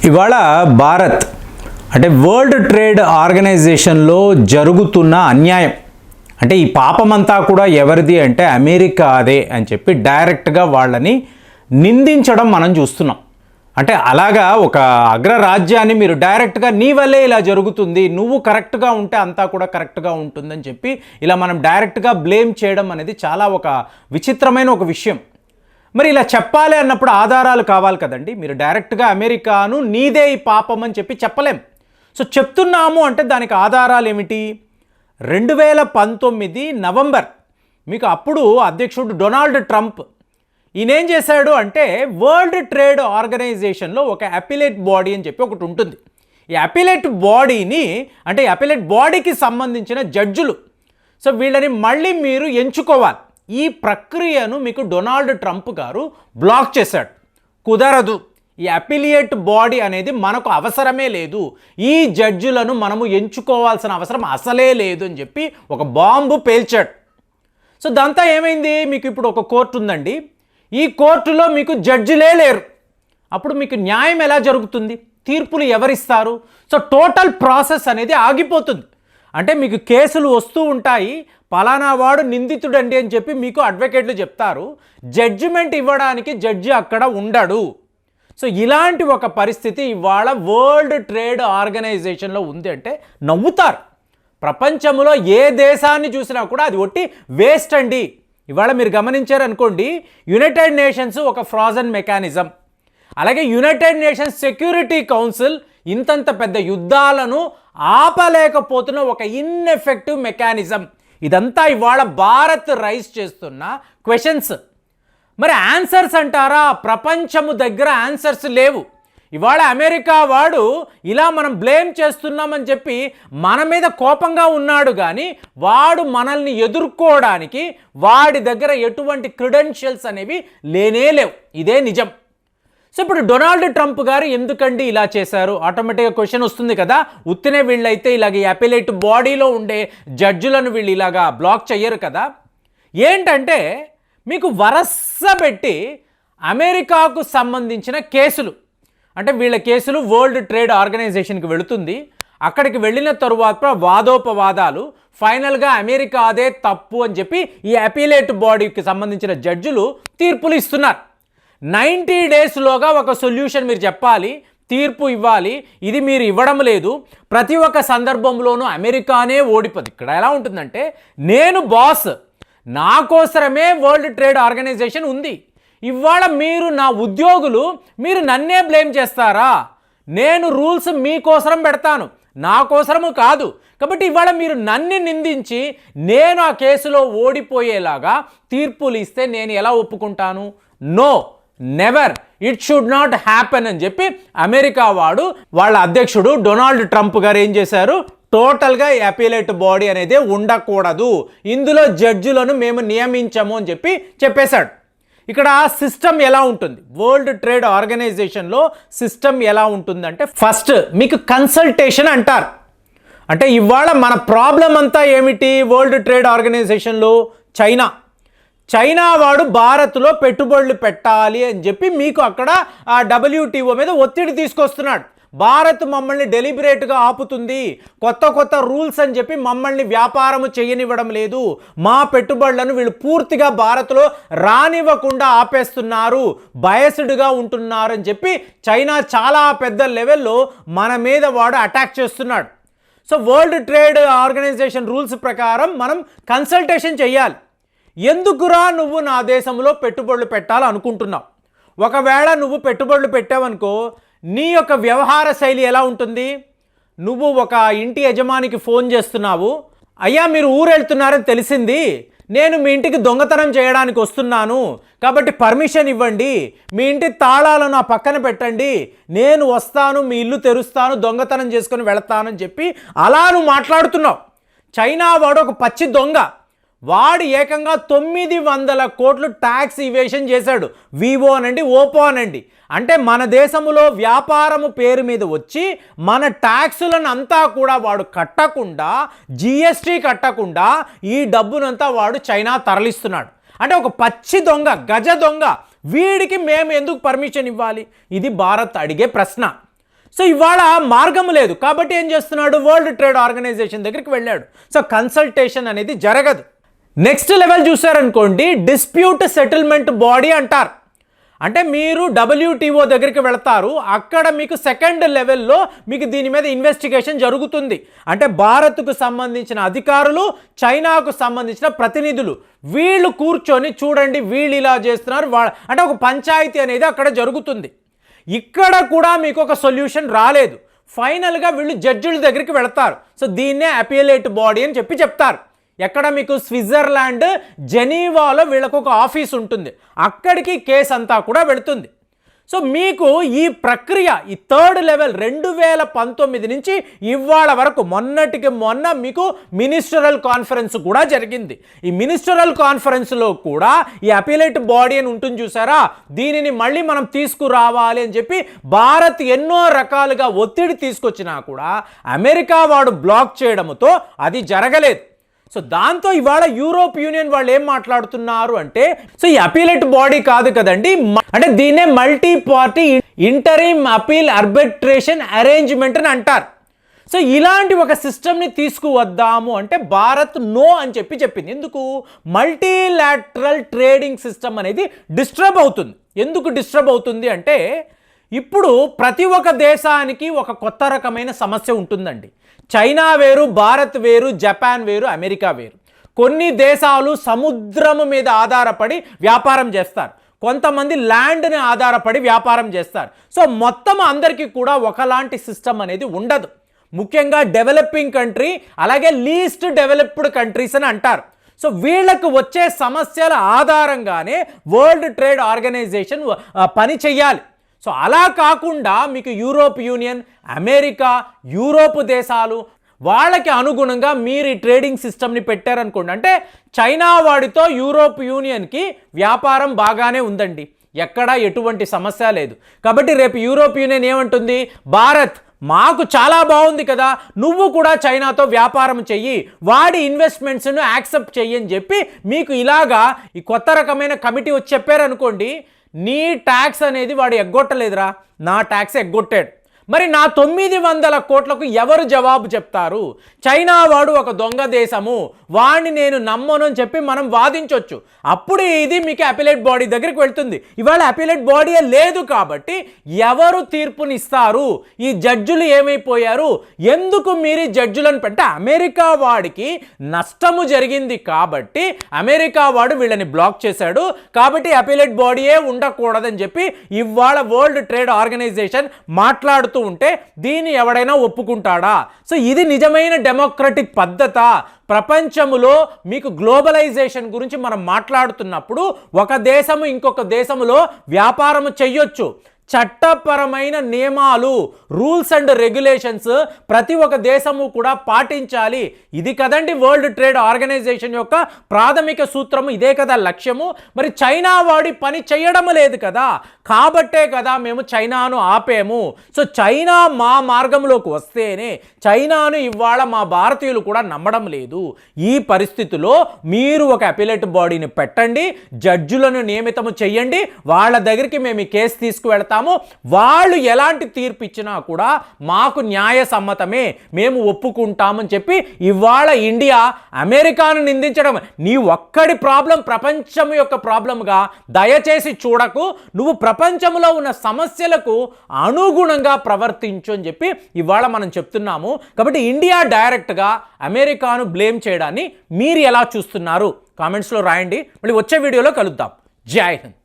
ఇవాళ భారత్ అంటే world trade ఆర్గనైజేషన్లో జరుగుతున్న అన్యాయం అంటే ఈ పాపమంతా కూడా ఎవరిది అంటే అమెరికాదే అని చెప్పి డైరెక్ట్గా వాళ్ళని నిందించడం మనం చూస్తున్నాం. అంటే అలాగా ఒక అగ్రరాజ్యాన్ని మీరు డైరెక్ట్గా నీ వల్లే ఇలా జరుగుతుంది, నువ్వు కరెక్ట్గా ఉంటే అంతా కూడా కరెక్ట్గా ఉంటుందని చెప్పి ఇలా మనం డైరెక్ట్గా బ్లేమ్ చేయడం అనేది చాలా ఒక విచిత్రమైన ఒక విషయం. మరి ఇలా చెప్పాలి అన్నప్పుడు ఆధారాలు కావాలి కదండి. మీరు డైరెక్ట్గా అమెరికాను నీదే ఈ పాపం అని చెప్పి చెప్పలేం. సో చెప్తున్నాము అంటే దానికి ఆధారాలు ఏమిటి? 2019 నవంబర్ మీకు అప్పుడు అధ్యక్షుడు డొనాల్డ్ ట్రంప్ ఈయనేం చేశాడు అంటే వరల్డ్ ట్రేడ్ ఆర్గనైజేషన్లో ఒక అపిలేట్ బాడీ అని చెప్పి ఒకటి ఉంటుంది. ఈ అపిలేట్ బాడీని అంటే అపిలేట్ బాడీకి సంబంధించిన జడ్జులు, సో వీళ్ళని మళ్ళీ మీరు ఎంచుకోవాలి. ఈ ప్రక్రియను మీకు డొనాల్డ్ ట్రంప్ గారు బ్లాక్ చేశాడు. కుదరదు, ఈ అపిలియేట్ బాడీ అనేది మనకు అవసరమే లేదు, ఈ జడ్జిలను మనము ఎంచుకోవాల్సిన అవసరం అసలే లేదు అని చెప్పి ఒక బాంబు పేల్చాడు. సో దాంతో ఏమైంది, మీకు ఇప్పుడు ఒక కోర్టు ఉందండి, ఈ కోర్టులో మీకు జడ్జిలే లేరు. అప్పుడు మీకు న్యాయం ఎలా జరుగుతుంది? తీర్పులు ఎవరిస్తారు? సో టోటల్ ప్రాసెస్ అనేది ఆగిపోతుంది. అంటే మీకు కేసులు వస్తూ ఉంటాయి, పలానా వాడు నిందితుడండి అని చెప్పి మీకు అడ్వకేట్లు చెప్తారు, జడ్జిమెంట్ ఇవ్వడానికి జడ్జి అక్కడ ఉండడు. సో ఇలాంటి ఒక పరిస్థితి ఇవాళ వరల్డ్ ట్రేడ్ ఆర్గనైజేషన్లో ఉంది అంటే నవ్వుతారు. ప్రపంచంలో ఏ దేశాన్ని చూసినా కూడా అది ఒట్టి వేస్ట్ అండి. ఇవాళ మీరు గమనించారనుకోండి, యునైటెడ్ నేషన్స్ ఒక ఫ్రాజన్ మెకానిజం, అలాగే యునైటెడ్ నేషన్స్ సెక్యూరిటీ కౌన్సిల్ ఇంతంత పెద్ద యుద్ధాలను ఆపలేకపోతున్న ఒక ఇన్ఎఫెక్టివ్ మెకానిజం. ఇదంతా ఇవాళ భారత్ రైజ్ చేస్తున్న క్వశ్చన్స్. మరి ఆన్సర్స్ అంటారా? ప్రపంచము దగ్గర ఆన్సర్స్ లేవు. ఇవాళ అమెరికా వాడు ఇలా మనం బ్లేమ్ చేస్తున్నామని చెప్పి మన మీద కోపంగా ఉన్నాడు, కానీ వాడు మనల్ని ఎదుర్కోవడానికి వాడి దగ్గర ఎటువంటి క్రెడెన్షియల్స్ అనేవి లేనే లేవు. ఇదే నిజం. సో ఇప్పుడు డొనాల్డ్ ట్రంప్ గారు ఎందుకండి ఇలా చేశారు? ఆటోమేటిక్గా క్వశ్చన్ వస్తుంది కదా. ఉత్తినే వీళ్ళైతే ఇలాగ ఈ అపిలేట్ బాడీలో ఉండే జడ్జిలను వీళ్ళు ఇలాగా బ్లాక్ చెయ్యరు కదా. ఏంటంటే మీకు వరస పెట్టి అమెరికాకు సంబంధించిన కేసులు, అంటే వీళ్ళ కేసులు వరల్డ్ ట్రేడ్ ఆర్గనైజేషన్కి వెళుతుంది. అక్కడికి వెళ్ళిన తరువాత వాదోపవాదాలు, ఫైనల్గా అమెరికా అదే తప్పు అని చెప్పి ఈ అపిలేట్ బాడీకి సంబంధించిన జడ్జిలు తీర్పులు ఇస్తున్నారు. 90 డేస్లోగా ఒక సొల్యూషన్ మీరు చెప్పాలి, తీర్పు ఇవ్వాలి. ఇది మీరు ఇవ్వడం లేదు. ప్రతి ఒక్క సందర్భంలోనూ అమెరికానే ఓడిపోదు. ఇక్కడ ఎలా ఉంటుందంటే, నేను బాస్, నా కోసమే వరల్డ్ ట్రేడ్ ఆర్గనైజేషన్ ఉంది. ఇవాళ మీరు నా ఉద్యోగులు, మీరు నన్నే బ్లేమ్ చేస్తారా? నేను రూల్స్ మీకోసరం పెడతాను, నా కోసము కాదు. కాబట్టి ఇవాళ మీరు నన్ను నిందించి నేను ఆ కేసులో ఓడిపోయేలాగా తీర్పులు ఇస్తే నేను ఎలా ఒప్పుకుంటాను? No, never, it should not happen అని చెప్పి అమెరికా వాడు వాళ్ళ అధ్యక్షుడు డొనాల్డ్ ట్రంప్ గారు ఏం చేశారు? టోటల్గా ఈ అపిలేట్ బాడీ అనేది ఉండకూడదు, ఇందులో జడ్జిలను మేము నియమించము అని చెప్పి చెప్పేశాడు. ఇక్కడ సిస్టమ్ ఎలా ఉంటుంది? వరల్డ్ ట్రేడ్ ఆర్గనైజేషన్లో సిస్టమ్ ఎలా ఉంటుందంటే, ఫస్ట్ మీకు కన్సల్టేషన్ అంటారు. అంటే ఇవాళ మన ప్రాబ్లం అంతా ఏమిటి వరల్డ్ ట్రేడ్ ఆర్గనైజేషన్లో? చైనా వాడు భారత్లో పెట్టుబడులు పెట్టాలి అని చెప్పి మీకు అక్కడ ఆ WTO మీద ఒత్తిడి తీసుకొస్తున్నాడు. భారత్ మమ్మల్ని డెలిబరేట్గా ఆపుతుంది, కొత్త రూల్స్ అని చెప్పి మమ్మల్ని వ్యాపారము చేయనివ్వడం లేదు, మా పెట్టుబడులను వీళ్ళు పూర్తిగా భారత్లో రానివ్వకుండా ఆపేస్తున్నారు, బయస్డ్గా ఉంటున్నారు అని చెప్పి చైనా చాలా పెద్ద లెవెల్లో మన మీద వాడు అటాక్ చేస్తున్నాడు. So World Trade Organization rules ప్రకారం మనం కన్సల్టేషన్ చేయాలి. ఎందుకురా నువ్వు నా దేశంలో పెట్టుబడులు పెట్టాలనుకుంటున్నావు? ఒకవేళ నువ్వు పెట్టుబడులు పెట్టావనుకో, నీ యొక్క వ్యవహార శైలి ఎలా ఉంటుంది? నువ్వు ఒక ఇంటి యజమానికి ఫోన్ చేస్తున్నావు, అయ్యా మీరు ఊరు వెళ్తున్నారని తెలిసింది, నేను మీ ఇంటికి దొంగతనం చేయడానికి వస్తున్నాను, కాబట్టి పర్మిషన్ ఇవ్వండి, మీ ఇంటి తాళాలను నా పక్కన పెట్టండి, నేను వస్తాను, మీ ఇల్లు తెరుస్తాను, దొంగతనం చేసుకొని వెళతానని చెప్పి అలా నువ్వు మాట్లాడుతున్నావు. చైనా వాడు ఒక పచ్చి దొంగ, వాడు ఏకంగా 900 కోట్లు ట్యాక్స్ ఇవేషన్ చేశాడు. వివో అనండి, ఓపో అనండి. అంటే మన దేశంలో వ్యాపారము పేరు మీద వచ్చి మన ట్యాక్సులను అంతా కూడా వాడు కట్టకుండా, GST కట్టకుండా ఈ డబ్బునంతా వాడు చైనా తరలిస్తున్నాడు. అంటే ఒక పచ్చి దొంగ, గజ దొంగ. వీడికి మేము ఎందుకు పర్మిషన్ ఇవ్వాలి? ఇది భారత్ అడిగే ప్రశ్న. సో ఇవాళ మార్గం లేదు కాబట్టి ఏం చేస్తున్నాడు, వరల్డ్ ట్రేడ్ ఆర్గనైజేషన్ దగ్గరికి వెళ్ళాడు. సో కన్సల్టేషన్ అనేది జరగదు. నెక్స్ట్ లెవెల్ చూసారనుకోండి, డిస్ప్యూట్ సెటిల్మెంట్ బాడీ అంటారు. అంటే మీరు WTO దగ్గరికి వెళతారు, అక్కడ మీకు సెకండ్ లెవెల్లో మీకు దీని మీద ఇన్వెస్టిగేషన్ జరుగుతుంది. అంటే భారత్కు సంబంధించిన అధికారులు, చైనాకు సంబంధించిన ప్రతినిధులు వీళ్ళు కూర్చొని చూడండి వీళ్ళు ఇలా చేస్తున్నారు, అంటే ఒక పంచాయతీ అనేది అక్కడ జరుగుతుంది. ఇక్కడ కూడా మీకు ఒక సొల్యూషన్ రాలేదు, ఫైనల్గా వీళ్ళు జడ్జిల దగ్గరికి వెళతారు. సో దీన్నే అపీలేట్ బాడీ అని చెప్తారు. ఎక్కడ మీకు స్విట్జర్లాండ్ జెనీవాలో వీళ్ళకు ఒక ఆఫీస్ ఉంటుంది, అక్కడికి కేసు అంతా కూడా వెళుతుంది. సో మీకు ఈ ప్రక్రియ ఈ థర్డ్ లెవెల్ 2019 నుంచి ఇవాళ వరకు మొన్నటికి మొన్న మీకు మినిస్టరల్ కాన్ఫరెన్స్ కూడా జరిగింది. ఈ మినిస్టరల్ కాన్ఫరెన్స్లో కూడా ఈ అపీలేట్ బాడీ అని ఉంటుంది చూసారా, దీనిని మళ్ళీ మనం తీసుకురావాలి అని చెప్పి భారత్ ఎన్నో రకాలుగా ఒత్తిడి తీసుకొచ్చినా కూడా అమెరికా వాడు బ్లాక్ చేయడంతో అది జరగలేదు. సో దాంతో ఇవాళ యూరోప్ యూనియన్ వాళ్ళు ఏం మాట్లాడుతున్నారు అంటే, సో ఈ అపీలేట్ బాడీ కాదు కదండి, అంటే దీన్నే multi party interim appeal arbitration arrangement అని అంటారు. సో ఇలాంటి ఒక సిస్టమ్ని తీసుకువద్దాము అంటే భారత్ నో అని చెప్పింది. ఎందుకు, మల్టీలాటరల్ ట్రేడింగ్ సిస్టమ్ అనేది డిస్టర్బ్ అవుతుంది. ఎందుకు డిస్టర్బ్ అవుతుంది అంటే, ఇప్పుడు ప్రతి ఒక్క దేశానికి ఒక కొత్త రకమైన సమస్య ఉంటుందండి. చైనా వేరు, భారత్ వేరు, జపాన్ వేరు, అమెరికా వేరు. కొన్ని దేశాలు సముద్రము మీద ఆధారపడి వ్యాపారం చేస్తారు, కొంతమంది ల్యాండ్ని ఆధారపడి వ్యాపారం చేస్తారు. సో మొత్తం అందరికీ కూడా ఒకలాంటి సిస్టమ్ అనేది ఉండదు. ముఖ్యంగా డెవలపింగ్ కంట్రీ, అలాగే లీస్ట్ డెవలప్డ్ కంట్రీస్ అని అంటారు. సో వీళ్ళకు వచ్చే సమస్యల ఆధారంగానే వరల్డ్ ట్రేడ్ ఆర్గనైజేషన్ పని చెయ్యాలి. సో అలా కాకుండా మీకు యూరోప్ యూనియన్, అమెరికా, యూరోప్ దేశాలు వాళ్ళకి అనుగుణంగా మీరు ఈ ట్రేడింగ్ సిస్టమ్ని పెట్టారనుకోండి, అంటే చైనా వాడితో యూరోప్ యూనియన్కి వ్యాపారం బాగానే ఉందండి, ఎక్కడా ఎటువంటి సమస్య లేదు. కాబట్టి రేపు యూరోప్ యూనియన్ ఏమంటుంది, భారత్ మాకు చాలా బాగుంది కదా, నువ్వు కూడా చైనాతో వ్యాపారం చెయ్యి, వాడి ఇన్వెస్ట్మెంట్స్ను యాక్సెప్ట్ చెయ్యి అని చెప్పి మీకు ఇలాగా ఈ కొత్త రకమైన కమిటీ వచ్చి చెప్పారనుకోండి, నీ ట్యాక్స్ అనేది వాడు ఎగ్గొట్టలేదురా, నా ట్యాక్స్ ఎగ్గొట్టాడు, మరి నా 900 కోట్లకు ఎవరు జవాబు చెప్తారు? చైనా వాడు ఒక దొంగ దేశము, వాడిని నేను నమ్మను అని చెప్పి మనం వాదించవచ్చు. అప్పుడు ఇది మీకు అపీలేట్ బాడీ దగ్గరికి వెళ్తుంది. ఇవాళ అపీలేట్ బాడీయే లేదు కాబట్టి ఎవరు తీర్పునిస్తారు? ఈ జడ్జులు ఏమైపోయారు? ఎందుకు మీరు జడ్జులను పెట్టే? అమెరికా వాడికి నష్టము జరిగింది కాబట్టి అమెరికా వాడు వీళ్ళని బ్లాక్ చేశాడు, కాబట్టి అపీలేట్ బాడీయే ఉండకూడదని చెప్పి ఇవాళ వరల్డ్ ట్రేడ్ ఆర్గనైజేషన్ మాట్లాడుతూ ఉంటే దీన్ని ఎవడైనా ఒప్పుకుంటాడా? సో ఇది నిజమైన డెమోక్రటిక్ పద్ధత. ప్రపంచములో మీకు గ్లోబలైజేషన్ గురించి మనం మాట్లాడుతున్నప్పుడు ఒక దేశము ఇంకొక దేశములో వ్యాపారము చెయ్యొచ్చు, చట్టపరమైన నియమాలు, రూల్స్ అండ్ రెగ్యులేషన్స్ ప్రతి ఒక్క దేశము కూడా పాటించాలి. ఇది కదండి వరల్డ్ ట్రేడ్ ఆర్గనైజేషన్ యొక్క ప్రాథమిక సూత్రము, ఇదే కదా లక్ష్యము. మరి చైనా వాడి పని చేయడం లేదు కదా, కాబట్టే కదా మేము చైనాను ఆపేము. సో చైనా మా మార్గంలోకి వస్తేనే, చైనాను ఇవాళ మా భారతీయులు కూడా నమ్మడం లేదు. ఈ పరిస్థితిలో మీరు ఒక అపీలేట్ బాడీని పెట్టండి, జడ్జులను నియమితము చెయ్యండి, వాళ్ళ దగ్గరికి మేము ఈ కేసు తీసుకువెళ్తాము, వాళ్ళు ఎలాంటి తీర్పు ఇచ్చినా కూడా మాకు న్యాయ సమ్మతమే, మేము ఒప్పుకుంటామని చెప్పి ఇవాళ ఇండియా అమెరికాను నిందించడం నీ ఒక్కడి ప్రాబ్లం ప్రపంచం యొక్క ప్రాబ్లంగా దయచేసి చూడకు, నువ్వు ప్రపంచంలో ఉన్న సమస్యలకు అనుగుణంగా ప్రవర్తించు అని చెప్పి ఇవాళ మనం చెప్తున్నాము. కాబట్టి ఇండియా డైరెక్ట్గా అమెరికాను బ్లేమ్ చేయడాన్ని మీరు ఎలా చూస్తున్నారు? కామెంట్స్లో రాయండి. మళ్ళీ వచ్చే వీడియోలో కలుద్దాం. జై హింద్.